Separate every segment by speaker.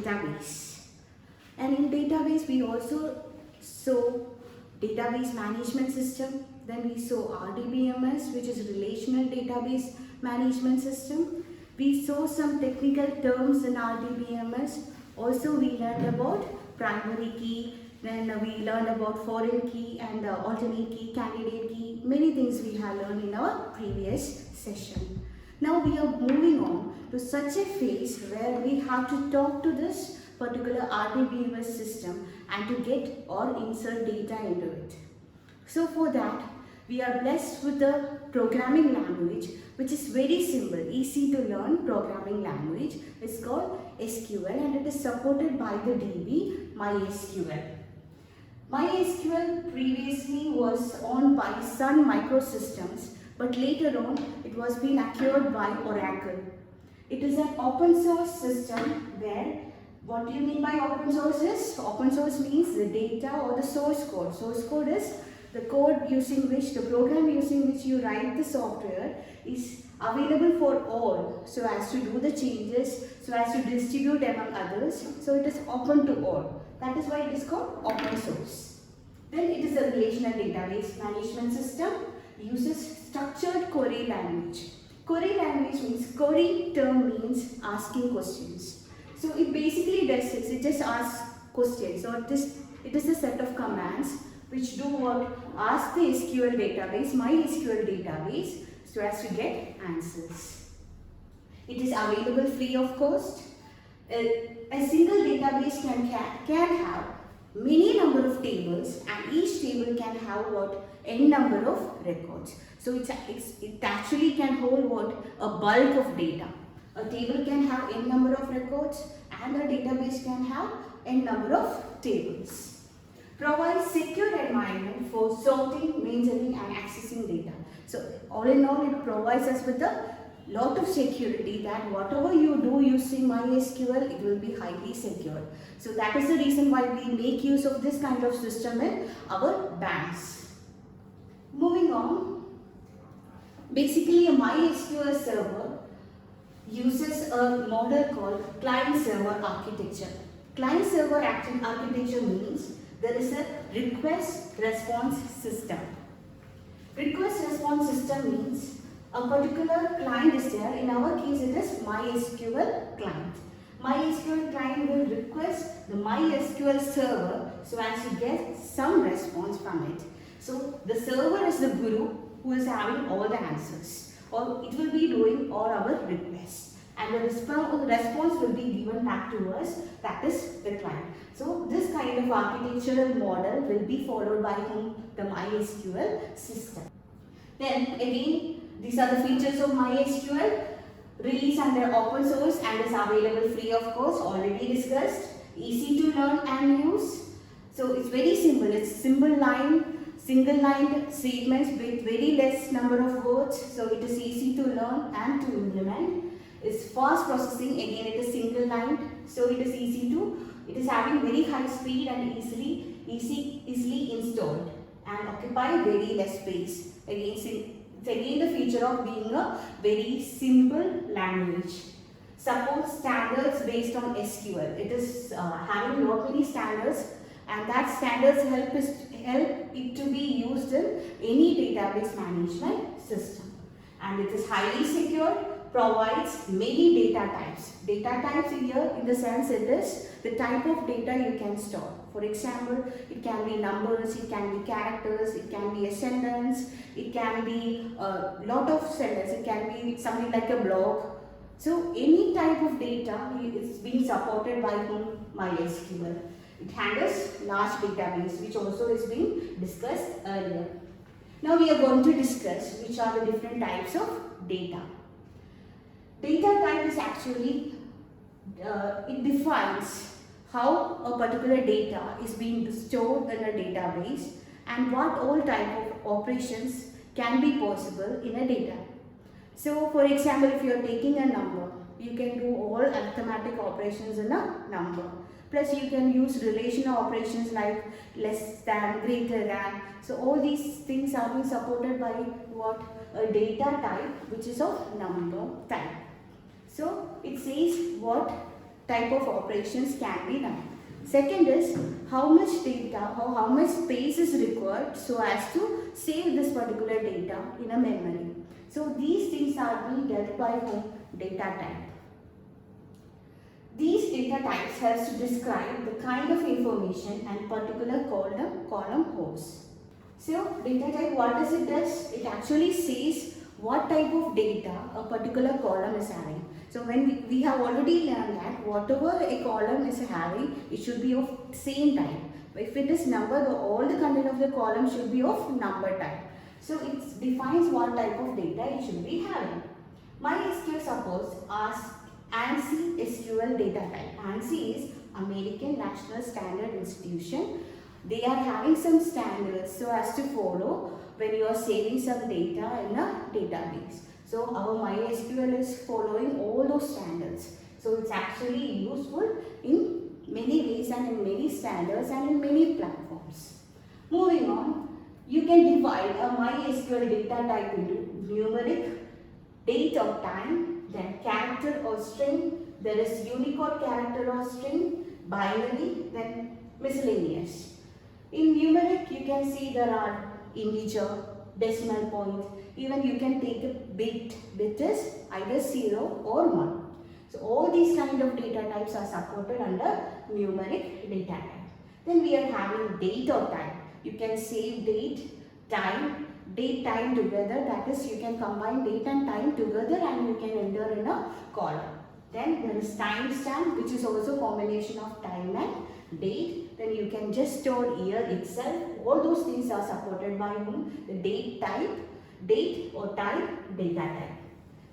Speaker 1: database. And in database we also saw database management system, then we saw RDBMS, which is relational database management system. We saw some technical terms in RDBMS. Also we learned about primary key, then we learned about foreign key and alternate key, candidate key. Many things we have learned in our previous session. Now we are moving on to such a phase where we have to talk to this particular RDBMS system and to get or insert data into it. So for that, we are blessed with the programming language, which is very simple, easy to learn programming language. It's called SQL and it is supported by the DB MySQL. MySQL previously was owned by Sun Microsystems, but later on it was being acquired by Oracle. It is an open source system where, what do you mean by open source is? Open source means the data or the source code. Source code is the code using which, the program using which you write the software is available for all, so as to do the changes, so as to distribute among others. So it is open to all. That is why it is called open source. Then it is a relational database management system, uses structured query language. Query language means, query term means asking questions. So it basically does this, it just asks questions, or it is a set of commands which do what? Ask the SQL database, MySQL database, so as to get answers. It is available free of cost. A single database can have many number of tables, and each table can have what? N number of records. So it actually can hold what? A bulk of data. A table can have n number of records and a database can have n number of tables. Provides secure environment for sorting, maintaining and accessing data. So all in all, it provides us with a lot of security that whatever you do using MySQL, it will be highly secure. So that is the reason why we make use of this kind of system in our banks. Moving on, basically a MySQL server uses a model called client-server architecture. Client-server architecture means there is a request-response system. Request-response system means a particular client is there. In our case, it is MySQL client. MySQL client will request the MySQL server so as to get some response from it. So the server is the guru who is having all the answers, or it will be doing all our requests, and the response will be given back to us, that is the client. So this kind of architectural model will be followed by the MySQL system. Then again, these are the features of MySQL. Released under open source and is available free of course, already discussed. Easy to learn and use. So it's very simple. It's single line statements with very less number of words. So it is easy to learn and to implement. It's fast processing. Again, it is single line. So it is having very high speed and easily installed and occupy very less space. It's again the feature of being a very simple language. Supports standards based on SQL. It is having lot many standards, and that standards help it to be used in any database management system. And it is highly secure, provides many data types. Data types here in the sense it is the type of data you can store. For example, it can be numbers, it can be characters, it can be a sentence, it can be a lot of sentences, it can be something like a blog. So any type of data is being supported by MySQL. It handles large database, which also is being discussed earlier. Now we are going to discuss which are the different types of data. Data type is actually, it defines how a particular data is being stored in a database and what all type of operations can be possible in a data. So for example, if you are taking a number, you can do all arithmetic operations in a number. Plus you can use relational operations like less than, greater than. So all these things are being supported by what? A data type which is of number type. So it says what type of operations can be done. Second is how much data or how much space is required so as to save this particular data in a memory. So these things are being dealt by data type. These data types helps to describe the kind of information and particular column holds. So data type, what does it does? It actually says what type of data a particular column is having. So when we have already learned that whatever a column is having, it should be of same type. If it is number, all the content of the column should be of number type. So it defines what type of data it should be having. MySQL supports ANSI SQL data type. ANSI is American National Standard Institution. They are having some standards so as to follow when you are saving some data in a database. So our MySQL is following all those standards. So it's actually useful in many ways and in many standards and in many platforms. Moving on, you can divide a MySQL data type into numeric, date or time, then character or string, there is Unicode character or string, binary, then miscellaneous. In numeric, you can see there are integer, decimal point, even you can take a bit is either 0 or 1. So all these kind of data types are supported under numeric data type. Then we are having date or time. You can save date, time together, that is you can combine date and time together and you can enter in a column. Then there is timestamp, which is also combination of time and date. Then you can just store year itself. All those things are supported by the date type, date or time, data type.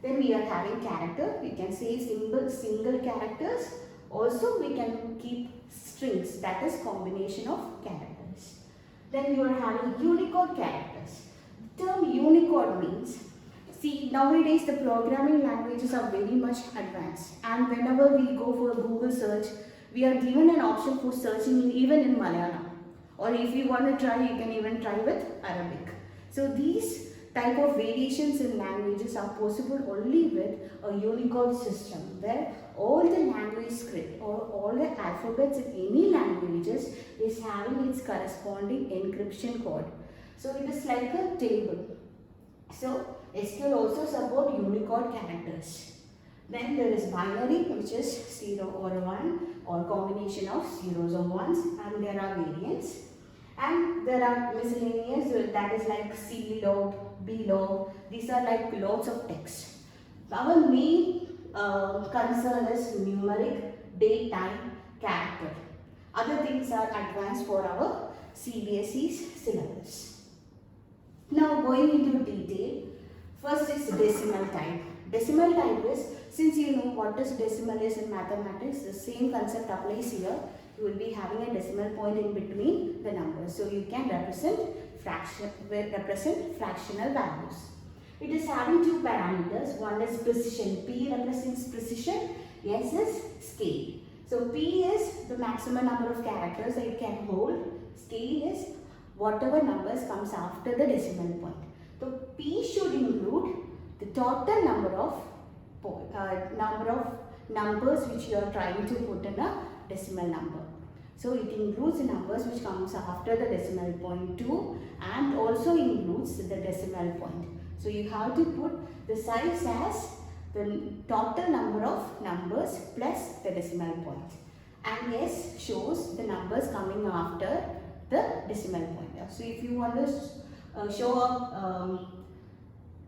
Speaker 1: Then we are having character. We can say single characters. Also we can keep strings, that is combination of characters. Then you are having Unicode characters. The term Unicode means, see, nowadays the programming languages are very much advanced, and whenever we go for a Google search, we are given an option for searching even in Malayalam, or if you want to try, you can even try with Arabic. So these type of variations in languages are possible only with a Unicode system, where all the language script or all the alphabets in any languages is having its corresponding encryption code. So it is like a table. So SQL also support Unicode characters. Then there is binary, which is 0 or 1 or combination of zeros or ones, and there are variants. And there are miscellaneous, that is like C log, B log. These are like lots of text. Our main concern is numeric, date, time, character. Other things are advanced for our CBSE's syllabus. Now going into detail, first is decimal type. Decimal type is, since you know what is decimal is in mathematics, the same concept applies here. You will be having a decimal point in between the numbers. So you can represent fractional values. It is having two parameters. One is precision. P represents precision. S is scale. So P is the maximum number of characters that it can hold. Scale is whatever numbers comes after the decimal point. So P should include the total number of numbers which you are trying to put in a decimal number. So it includes the numbers which comes after the decimal point too, and also includes the decimal point. So you have to put the size as the total number of numbers plus the decimal point. And S shows the numbers coming after the decimal point. So if you want to show a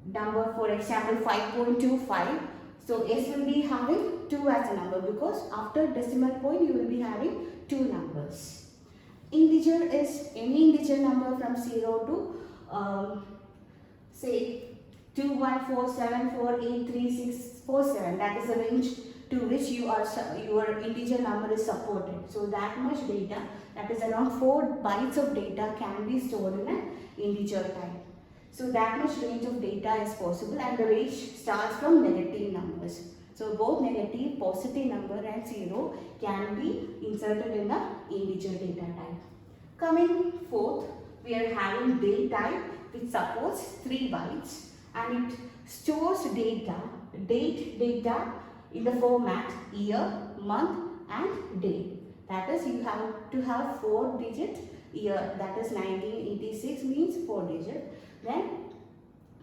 Speaker 1: number, for example 5.25, so S will be having 2 as a number, because after decimal point you will be having 2 numbers. Integer is any integer number from 0 to say 214748367. That is the range to which your integer number is supported. So that much data, that is around 4 bytes of data, can be stored in an integer type. So that much range of data is possible, and the range starts from negative numbers. So both negative, positive number and 0 can be inserted in the integer data type. Coming fourth, we are having date type, which supports 3 bytes, and it stores data in the format year, month and day. That is, you have to have 4-digit year. That is 1986 means 4 digit. Then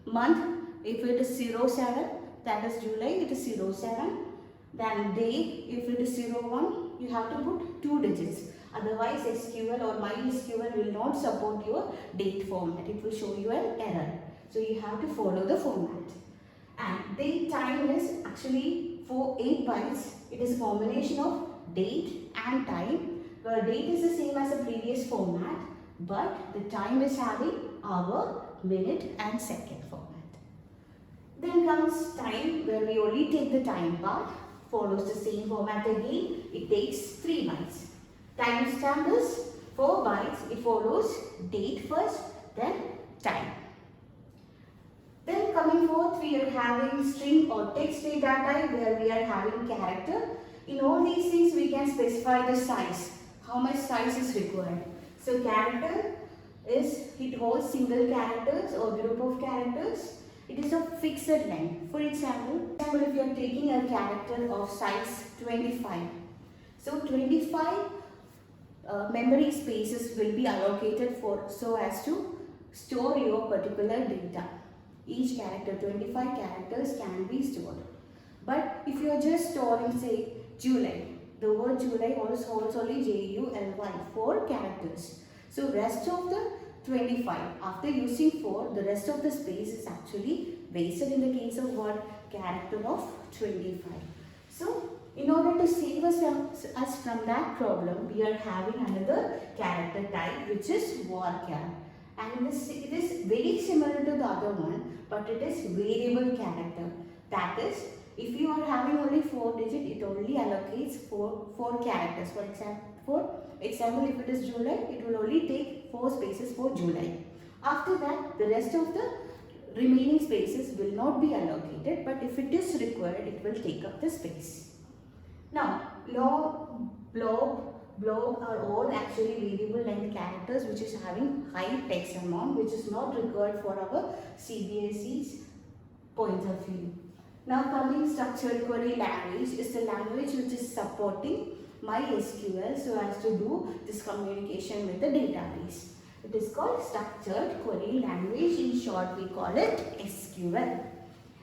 Speaker 1: month, if it is 07, that is July, it is 07. Then day, if it is 01, you have to put 2 digits. Otherwise, SQL or MySQL will not support your date format. It will show you an error. So you have to follow the format. And date time is actually for 8 bytes. It is a combination of date and time. Where date is the same as the previous format, but the time is having hour, minute and second format. Then comes time, where we only take the time part. Follows the same format again. It takes 3 bytes. Timestamp is 4 bytes. It follows date first, then time. Then coming forth, we are having string or text data type, where we are having character. In all these things, we can specify the size. How much size is required. So character is, it holds single characters or group of characters. It is of fixed length. For example, if you are taking a character of size 25. So 25 memory spaces will be allocated for so as to store your particular data. Each character, 25 characters can be stored. But if you are just storing, say, July, the word July holds only July, 4 characters. So rest of the 25, after using 4, the rest of the space is actually wasted in the case of what? Character of 25. So in order to save us from that problem, we are having another character type, which is varchar. And it is very similar to the other one, but it is variable character. That is, if you are having only 4 digits, it only allocates 4 characters. For example, if it is July, it will only take 4 spaces for July. After that, the rest of the remaining spaces will not be allocated, but if it is required, it will take up the space. Now, blob are all actually variable length characters which is having high text amount, which is not required for our CBSE's point of view. Now coming structured query language is the language which is supporting MySQL so as to do this communication with the database. It is called structured query language. In short, we call it SQL.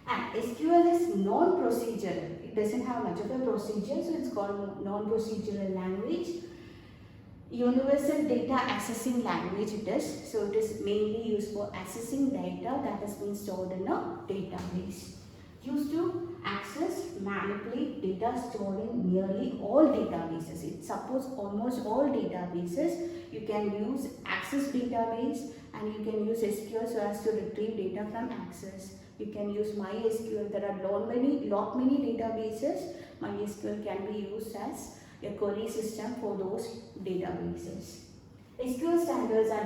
Speaker 1: And SQL is non-procedural. It doesn't have much of a procedure, so it's called non-procedural language. Universal data accessing language it is. So it is mainly used for accessing data that has been stored in a database. Used to access, manipulate data stored in nearly all databases. It supports almost all databases. You can use Access database and you can use SQL so as to retrieve data from Access. You can use MySQL. There are lot many databases. MySQL can be used as a query system for those databases. SQL standards are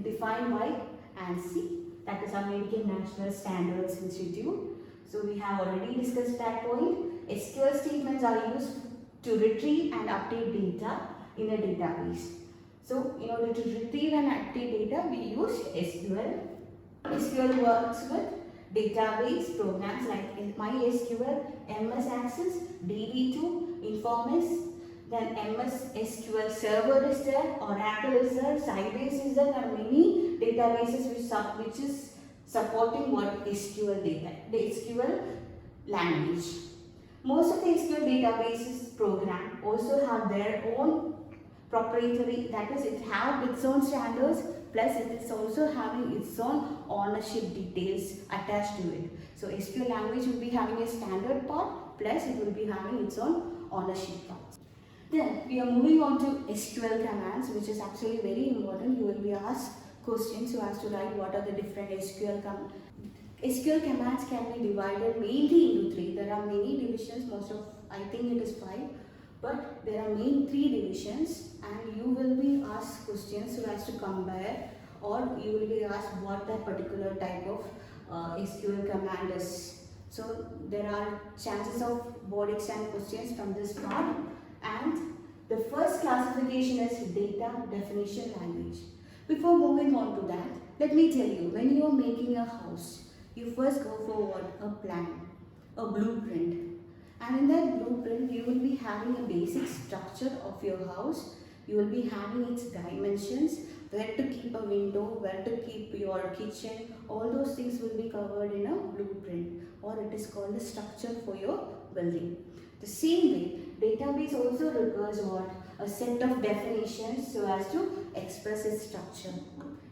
Speaker 1: defined by ANSI, that is American National Standards Institute. So we have already discussed that point. SQL statements are used to retrieve and update data in a database. So in order to retrieve and update data, we use SQL. SQL works with database programs like MySQL, MS Access, DB2, Informix, then MS SQL Server is there, Oracle is there, Sybase is there. There are many databases which is supporting what SQL data, the SQL language. Most of the SQL databases program also have their own proprietary, that is, it have its own standards, plus it is also having its own ownership details attached to it. So SQL language will be having a standard part, plus it will be having its own ownership part. Then we are moving on to SQL commands, which is actually very important. You will be asked questions so as to write what are the different SQL commands. SQL commands can be divided mainly into 3. There are many divisions, I think it is 5. But there are main 3 divisions and you will be asked questions so as to compare, or you will be asked what that particular type of SQL command is. So there are chances of board exam questions from this part. And the first classification is data definition language. Before moving on to that, let me tell you, when you are making a house, you first go for what? A plan, a blueprint. And in that blueprint, you will be having a basic structure of your house. You will be having its dimensions, where to keep a window, where to keep your kitchen. All those things will be covered in a blueprint, or it is called the structure for your building. The same way, database also requires what? A set of definitions so as to express its structure.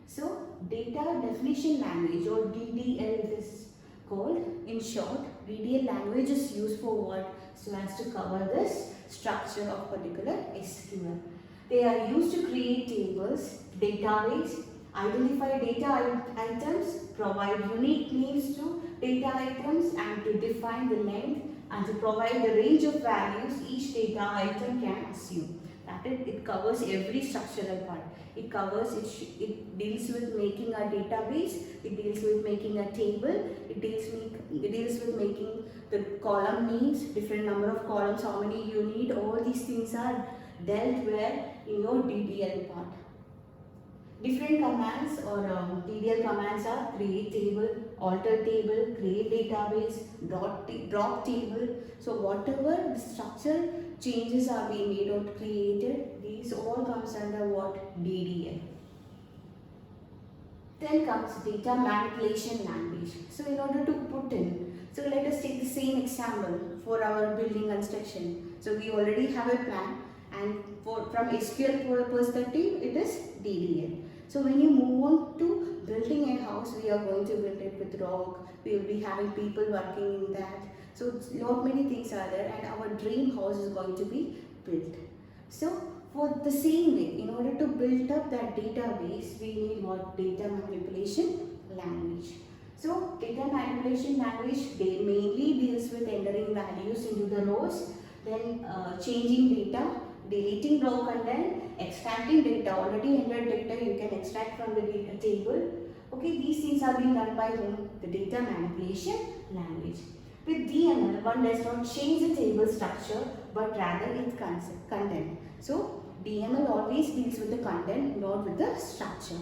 Speaker 1: So, data definition language, or DDL it is called. In short, DDL language is used for what? So as to cover this structure of particular SQL. They are used to create tables, database, identify data items, provide unique names to data items, and to define the length and to provide the range of values each data item can assume. That it covers every structural part. It covers, it deals with making a database, it deals with making a table, it deals with making the column names, different number of columns, how many you need. All these things are dealt where in your DDL part. Different commands or DDL commands are create table, alter table, create database, drop table. So whatever the structure changes are being made or created, these all comes under what? DDL. Then comes data manipulation language. So in order to put in, so let us take the same example for our building construction. So we already have a plan, and from SQL perspective it is DDL. So when you move on to building a house, we are going to build it with rock, we will be having people working in that. So lot many things are there, and our dream house is going to be built. So for the same way, in order to build up that database, we need what? Data manipulation language. So data manipulation language, they mainly deals with entering values into the rows, then changing data, deleting raw content, extracting data. Already entered data you can extract from the data table. Okay, these things are being done by whom? The data manipulation language. With DML, one does not change the table structure, but rather its content. So DML always deals with the content, not with the structure.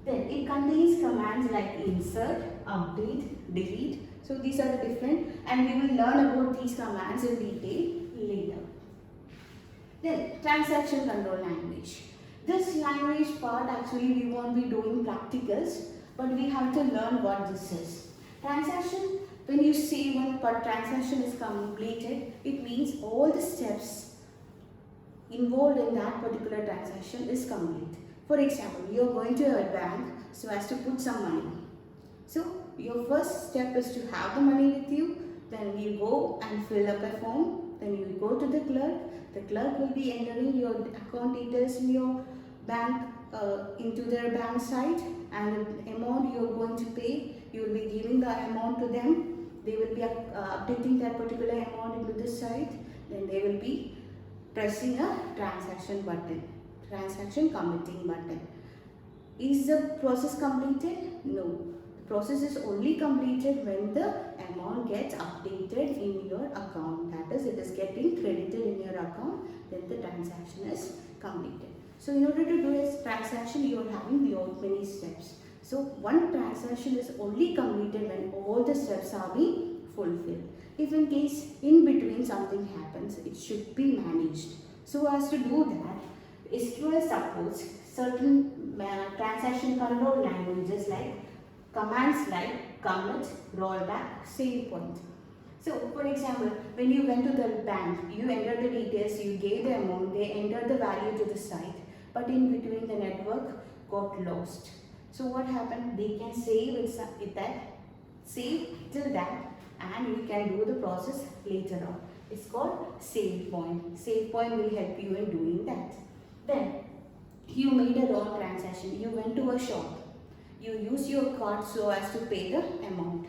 Speaker 1: Then it contains commands like insert, update, delete. So these are the different, and we will learn about these commands in detail later. Then transaction control language. This language part actually we won't be doing practicals, but we have to learn what this is. Transaction, when you say one transaction is completed, it means all the steps involved in that particular transaction is complete. For example, you are going to a bank so as to put some money. So your first step is to have the money with you, then you go and fill up a form, then you go to the clerk will be entering your account details in your bank into their bank site, and the amount you are going to pay, you will be giving the amount to them. They will be updating that particular amount into the site, then they will be pressing a transaction button, transaction committing button. Is the process completed? No. The process is only completed when the amount gets updated in your account. That is, it is getting credited in your account, then the transaction is completed. So in order to do a transaction, you are having many steps. So one transaction is only completed when all the steps are being fulfilled. If in case in between something happens, it should be managed. So as to do that, SQL supports certain transaction control languages like commands like commit, rollback, save point. So for example, when you went to the bank, you entered the details, you gave the amount, they entered the value to the site, but in between the network got lost. So what happened? They can save save till that, and you can do the process later on. It's called save point. Save point will help you in doing that. Then you made a wrong transaction. You went to a shop. You use your card so as to pay the amount,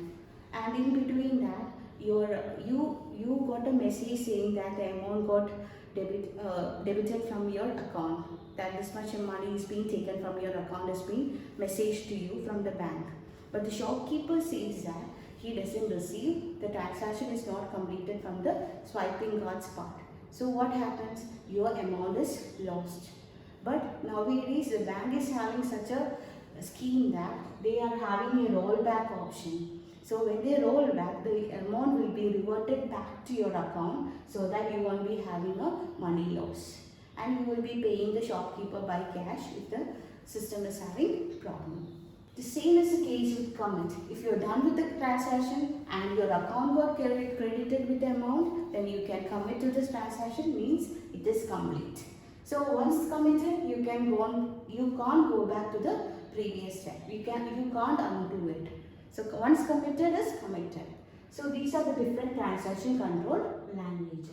Speaker 1: and in between that, you got a message saying that the amount got debited from your account. That this much money is being taken from your account is being messaged to you from the bank. But the shopkeeper says that he doesn't receive, the transaction is not completed from the swiping cards part. So what happens? Your amount is lost. But nowadays the bank is having such a scheme that they are having a rollback option. So when they roll back, the amount will be reverted back to your account so that you won't be having a money loss. And you will be paying the shopkeeper by cash if the system is having problem. The same is the case with commit. If you're done with the transaction and your account got credited with the amount, then you can commit to this transaction, means it is complete. So once committed, you can't go back to the previous step. You can't undo it. So once committed is committed. So these are the different transaction control languages.